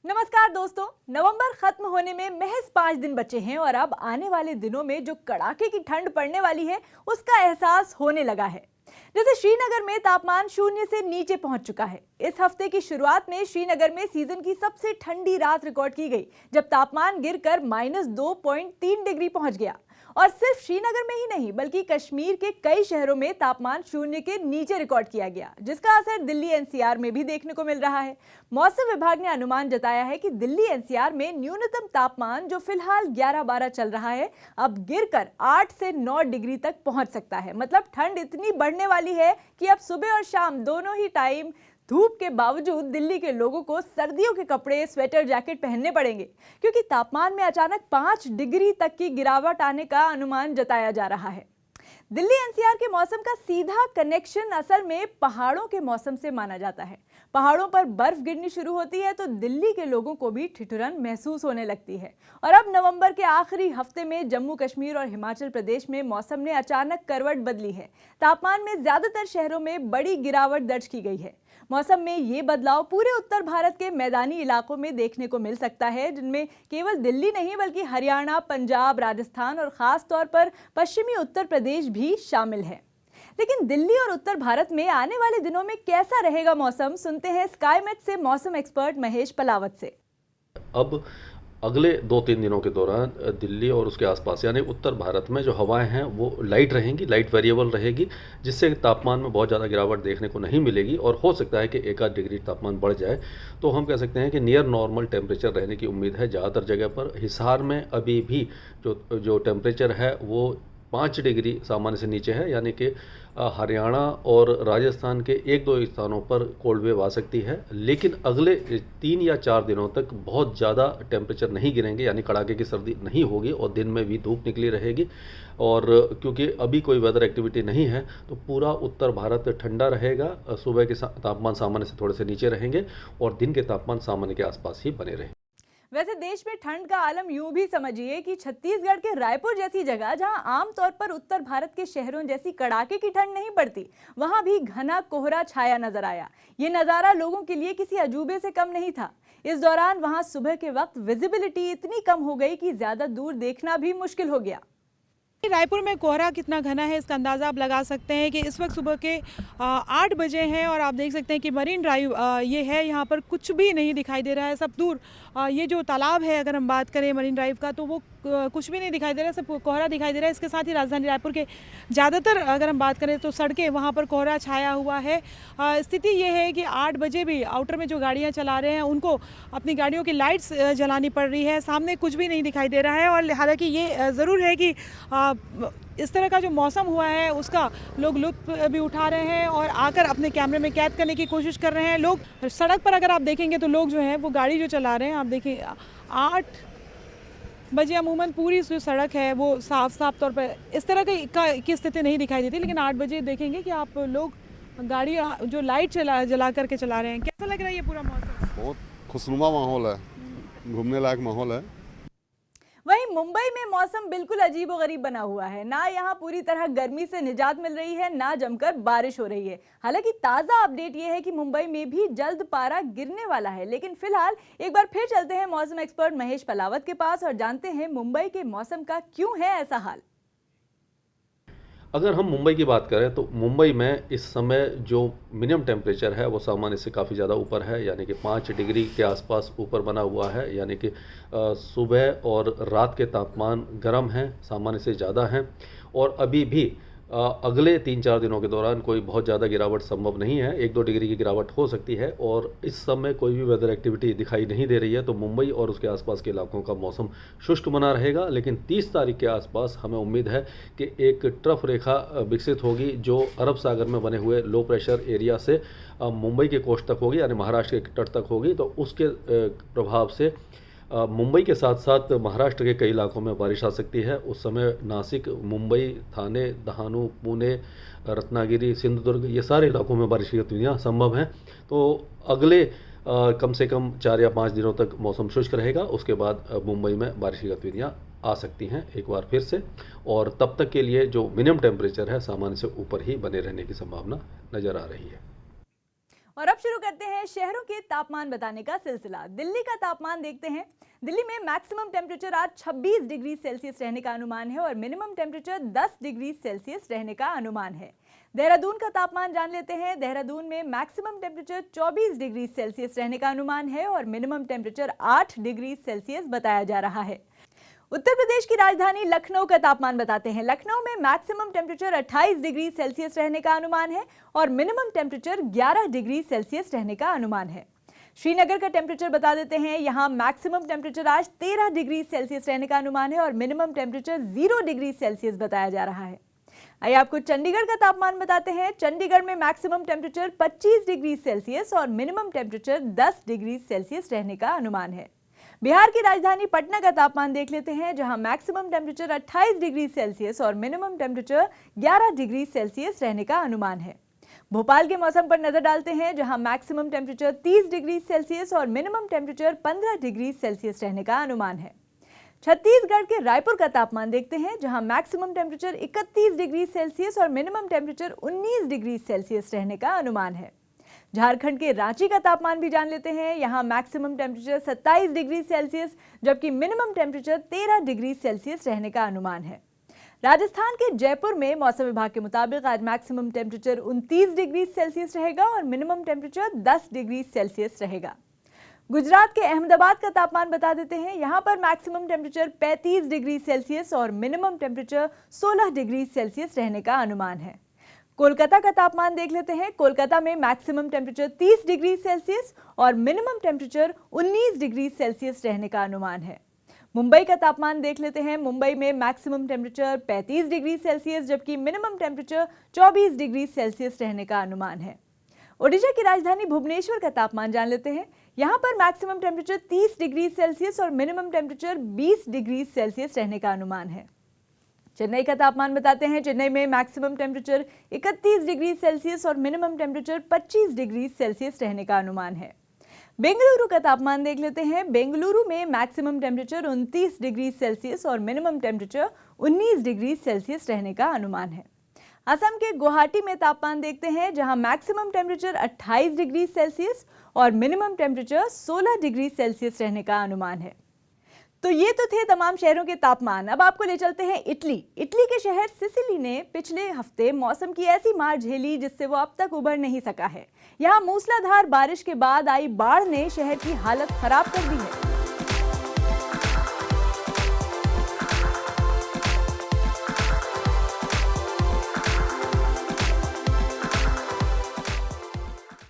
नमस्कार दोस्तों। नवंबर खत्म होने में महज 5 दिन बचे हैं और अब आने वाले दिनों में जो कड़ाके की ठंड पड़ने वाली है उसका एहसास होने लगा है। जैसे श्रीनगर में तापमान शून्य से नीचे पहुंच चुका है। इस हफ्ते की शुरुआत में श्रीनगर में सीजन की सबसे ठंडी रात रिकॉर्ड की गई, जब तापमान गिरकर -2.3 डिग्री पहुंच गया। और सिर्फ श्रीनगर में ही नहीं बल्कि कश्मीर के कई शहरों में तापमान शून्य के नीचे रिकॉर्ड किया गया, जिसका असर दिल्ली एनसीआर में भी देखने को मिल रहा है। मौसम विभाग ने अनुमान जताया है कि दिल्ली एनसीआर में न्यूनतम तापमान जो फिलहाल 11-12 चल रहा है, अब गिरकर 8 से 9 डिग्री तक पहुंच सकता है। मतलब ठंड इतनी बढ़ने वाली है कि अब सुबह और शाम दोनों ही टाइम धूप के बावजूद दिल्ली के लोगों को सर्दियों के कपड़े, स्वेटर, जैकेट पहनने पड़ेंगे, क्योंकि तापमान में अचानक 5 डिग्री तक की गिरावट आने का अनुमान जताया जा रहा है। दिल्ली एनसीआर के मौसम का सीधा कनेक्शन असल में पहाड़ों के मौसम से माना जाता है। पहाड़ों पर बर्फ गिरनी शुरू होती है तो दिल्ली के लोगों को भी ठिठुरन महसूस होने लगती है। और अब नवंबर के आखिरी हफ्ते में जम्मू कश्मीर और हिमाचल प्रदेश में मौसम ने अचानक करवट बदली है। तापमान में ज्यादातर शहरों में बड़ी गिरावट दर्ज की गई है। मौसम में ये बदलाव पूरे उत्तर भारत के मैदानी इलाकों में देखने को मिल सकता है, जिनमें केवल दिल्ली नहीं बल्कि हरियाणा, पंजाब, राजस्थान और खास तौर पर पश्चिमी उत्तर प्रदेश भी शामिल है। लेकिन दिल्ली और उत्तर भारत में आने वाले दिनों में कैसा रहेगा मौसम, सुनते हैं स्काईमेट से मौसम एक्सपर्ट महेश पलावत से। अब अगले 2-3 दिनों के दौरान दिल्ली और उसके आसपास यानी उत्तर भारत में जो हवाएं हैं वो लाइट रहेंगी, लाइट वेरिएबल रहेगी, जिससे तापमान में बहुत ज़्यादा गिरावट देखने को नहीं मिलेगी और हो सकता है कि 1-8 डिग्री तापमान बढ़ जाए। तो हम कह सकते हैं कि नियर नॉर्मल टेम्परेचर रहने की उम्मीद है ज़्यादातर जगह पर। हिसार में अभी भी जो टेम्परेचर है वो 5 डिग्री सामान्य से नीचे है, यानी कि हरियाणा और राजस्थान के 1-2 स्थानों पर कोल्ड वेव आ सकती है। लेकिन अगले 3 या 4 दिनों तक बहुत ज़्यादा टेम्परेचर नहीं गिरेंगे, यानी कड़ाके की सर्दी नहीं होगी और दिन में भी धूप निकली रहेगी। और क्योंकि अभी कोई वेदर एक्टिविटी नहीं है तो पूरा उत्तर भारत ठंडा रहेगा। सुबह के तापमान सामान्य से थोड़े से नीचे रहेंगे और दिन के तापमान सामान्य के आसपास ही बने रहेंगे। वैसे देश में ठंड का आलम यूं भी समझिए कि छत्तीसगढ़ के रायपुर जैसी जगह, जहां आमतौर पर उत्तर भारत के शहरों जैसी कड़ाके की ठंड नहीं पड़ती, वहां भी घना कोहरा छाया नजर आया। ये नजारा लोगों के लिए किसी अजूबे से कम नहीं था। इस दौरान वहां सुबह के वक्त विजिबिलिटी इतनी कम हो गई कि ज्यादा दूर देखना भी मुश्किल हो गया। रायपुर में कोहरा कितना घना है इसका अंदाज़ा आप लगा सकते हैं कि इस वक्त सुबह के 8 बजे हैं और आप देख सकते हैं कि मरीन ड्राइव ये है, यहाँ पर कुछ भी नहीं दिखाई दे रहा है। सब दूर ये जो तालाब है, अगर हम बात करें मरीन ड्राइव का, तो वो कुछ भी नहीं दिखाई दे रहा है, सब कोहरा दिखाई दे रहा है। इसके साथ ही राजधानी रायपुर के ज़्यादातर अगर हम बात करें तो सड़कें, वहाँ पर कोहरा छाया हुआ है। स्थिति ये है कि 8 बजे भी आउटर में जो गाड़ियाँ चला रहे हैं उनको अपनी गाड़ियों की लाइट्स जलानी पड़ रही है। सामने कुछ भी नहीं दिखाई दे रहा है। और हालांकि ये ज़रूर है कि इस तरह का जो मौसम हुआ है उसका लोग लुत्फ भी उठा रहे हैं और आकर अपने कैमरे में कैद करने की कोशिश कर रहे हैं। लोग सड़क पर अगर आप देखेंगे तो लोग जो हैं वो गाड़ी जो चला रहे हैं, आप देखिए 8 बजे अमूमन पूरी जो सड़क है वो साफ तौर पर इस तरह की स्थिति नहीं दिखाई देती। लेकिन 8 बजे देखेंगे कि आप लोग गाड़ी जो लाइट जला करके चला रहे हैं। कैसा लग रहा है ये पूरा मौसम? बहुत खुशनुमा माहौल है, घूमने लायक माहौल है। वहीं मुंबई में मौसम बिल्कुल अजीबोगरीब बना हुआ है। ना यहाँ पूरी तरह गर्मी से निजात मिल रही है, ना जमकर बारिश हो रही है। हालांकि ताज़ा अपडेट ये है कि मुंबई में भी जल्द पारा गिरने वाला है। लेकिन फिलहाल एक बार फिर चलते हैं मौसम एक्सपर्ट महेश पलावत के पास और जानते हैं मुंबई के मौसम का क्यों है ऐसा हाल। अगर हम मुंबई की बात करें तो मुंबई में इस समय जो मिनिमम टेम्परेचर है वो सामान्य से काफ़ी ज़्यादा ऊपर है, यानी कि 5 डिग्री के आसपास ऊपर बना हुआ है। यानी कि सुबह और रात के तापमान गर्म हैं, सामान्य से ज़्यादा हैं। और अभी भी अगले 3-4 दिनों के दौरान कोई बहुत ज़्यादा गिरावट संभव नहीं है। 1-2 डिग्री की गिरावट हो सकती है और इस समय कोई भी वेदर एक्टिविटी दिखाई नहीं दे रही है। तो मुंबई और उसके आसपास के इलाकों का मौसम शुष्क बना रहेगा। लेकिन 30 तारीख के आसपास हमें उम्मीद है कि एक ट्रफ रेखा विकसित होगी जो अरब सागर में बने हुए लो प्रेशर एरिया से मुंबई के कोस्ट तक होगी, यानी महाराष्ट्र के तट तक होगी। तो उसके प्रभाव से मुंबई के साथ साथ महाराष्ट्र के कई इलाकों में बारिश आ सकती है। उस समय नासिक, मुंबई, थाने, दहानू, पुणे, रत्नागिरी, सिंधुदुर्ग, ये सारे इलाकों में बारिश की गतिविधियाँ संभव हैं। तो अगले कम से कम 4 या 5 दिनों तक मौसम शुष्क रहेगा। उसके बाद मुंबई में बारिश की गतिविधियाँ आ सकती हैं एक बार फिर से। और तब तक के लिए जो मिनिमम टेम्परेचर है सामान्य से ऊपर ही बने रहने की संभावना नज़र आ रही है। और अब शुरू करते हैं शहरों के तापमान बताने का सिलसिला। दिल्ली का तापमान देखते हैं। दिल्ली में मैक्सिमम टेम्परेचर आज 26 डिग्री सेल्सियस रहने का अनुमान है और मिनिमम टेम्परेचर 10 डिग्री सेल्सियस रहने का अनुमान है। देहरादून का तापमान जान लेते हैं। देहरादून में मैक्सिमम टेम्परेचर 24 डिग्री सेल्सियस रहने का अनुमान है और मिनिमम टेम्परेचर 8 डिग्री सेल्सियस बताया जा रहा है। उत्तर प्रदेश की राजधानी लखनऊ का तापमान बताते हैं। लखनऊ में मैक्सिमम टेम्परेचर 28 डिग्री सेल्सियस रहने का अनुमान है और मिनिमम टेम्परेचर 11 डिग्री सेल्सियस रहने का अनुमान है। श्रीनगर का टेम्परेचर बता देते हैं। यहाँ मैक्सिमम टेम्परेचर आज 13 डिग्री सेल्सियस रहने का अनुमान है और मिनिमम टेम्परेचर 0 डिग्री सेल्सियस बताया जा रहा है। आइए आपको चंडीगढ़ का तापमान बताते हैं। चंडीगढ़ में मैक्सिमम टेम्परेचर 25 डिग्री सेल्सियस और मिनिमम टेम्परेचर 10 डिग्री सेल्सियस रहने का अनुमान है। बिहार की राजधानी पटना का तापमान देख लेते हैं, जहां मैक्सिमम टेम्परेचर 28 डिग्री सेल्सियस और मिनिमम टेम्परेचर 11 डिग्री सेल्सियस रहने का अनुमान है। भोपाल के मौसम पर नजर डालते हैं, जहां मैक्सिमम टेम्परेचर 30 डिग्री सेल्सियस और मिनिमम टेम्परेचर 15 डिग्री सेल्सियस रहने का अनुमान है। छत्तीसगढ़ के रायपुर का तापमान देखते हैं, जहां मैक्सिमम टेम्परेचर 31 डिग्री सेल्सियस और मिनिमम टेम्परेचर 19 डिग्री सेल्सियस रहने का अनुमान है। झारखंड के रांची का तापमान भी जान लेते हैं। यहाँ मैक्सिमम टेम्परेचर 27 डिग्री सेल्सियस जबकि मिनिमम टेम्परेचर 13 डिग्री सेल्सियस रहने का अनुमान है। राजस्थान के जयपुर में मौसम विभाग के मुताबिक आज मैक्सिमम टेम्परेचर 29 डिग्री सेल्सियस रहेगा और मिनिमम टेम्परेचर 10 डिग्री सेल्सियस रहेगा। गुजरात के अहमदाबाद का तापमान बता देते हैं। यहाँ पर मैक्सिमम टेम्परेचर 35 डिग्री सेल्सियस और मिनिमम टेम्परेचर 16 डिग्री सेल्सियस रहने का अनुमान है। कोलकाता का तापमान देख लेते हैं। कोलकाता में मैक्सिमम टेम्परेचर 30 डिग्री सेल्सियस और मिनिमम टेम्परेचर 19 डिग्री सेल्सियस रहने का अनुमान है। मुंबई का तापमान देख लेते हैं। मुंबई में मैक्सिमम टेम्परेचर 35 डिग्री सेल्सियस जबकि मिनिमम टेम्परेचर 24 डिग्री सेल्सियस रहने का अनुमान है। ओडिशा की राजधानी भुवनेश्वर का तापमान जान लेते हैं। यहाँ पर मैक्सिमम टेम्परेचर 30 डिग्री सेल्सियस और मिनिमम टेम्परेचर 20 डिग्री सेल्सियस रहने का अनुमान है। चेन्नई का तापमान बताते हैं। चेन्नई में मैक्सिमम टेम्परेचर 31 डिग्री सेल्सियस और मिनिमम टेम्परेचर 25 डिग्री सेल्सियस रहने का अनुमान है। बेंगलुरु का तापमान देख लेते हैं। बेंगलुरु में मैक्सिमम टेम्परेचर 29 डिग्री सेल्सियस और मिनिमम टेम्परेचर 19 डिग्री सेल्सियस रहने का अनुमान है। असम के गुवाहाटी में तापमान देखते हैं, जहां मैक्सिमम टेम्परेचर 28 डिग्री सेल्सियस और मिनिमम टेम्परेचर 16 डिग्री सेल्सियस रहने का अनुमान है। तो ये तो थे तमाम शहरों के तापमान। अब आपको ले चलते हैं इटली। इटली के शहर सिसिली ने पिछले हफ्ते मौसम की ऐसी मार झेली जिससे वो अब तक उबर नहीं सका है। यहाँ मूसलाधार बारिश के बाद आई बाढ़ ने शहर की हालत खराब कर दी है।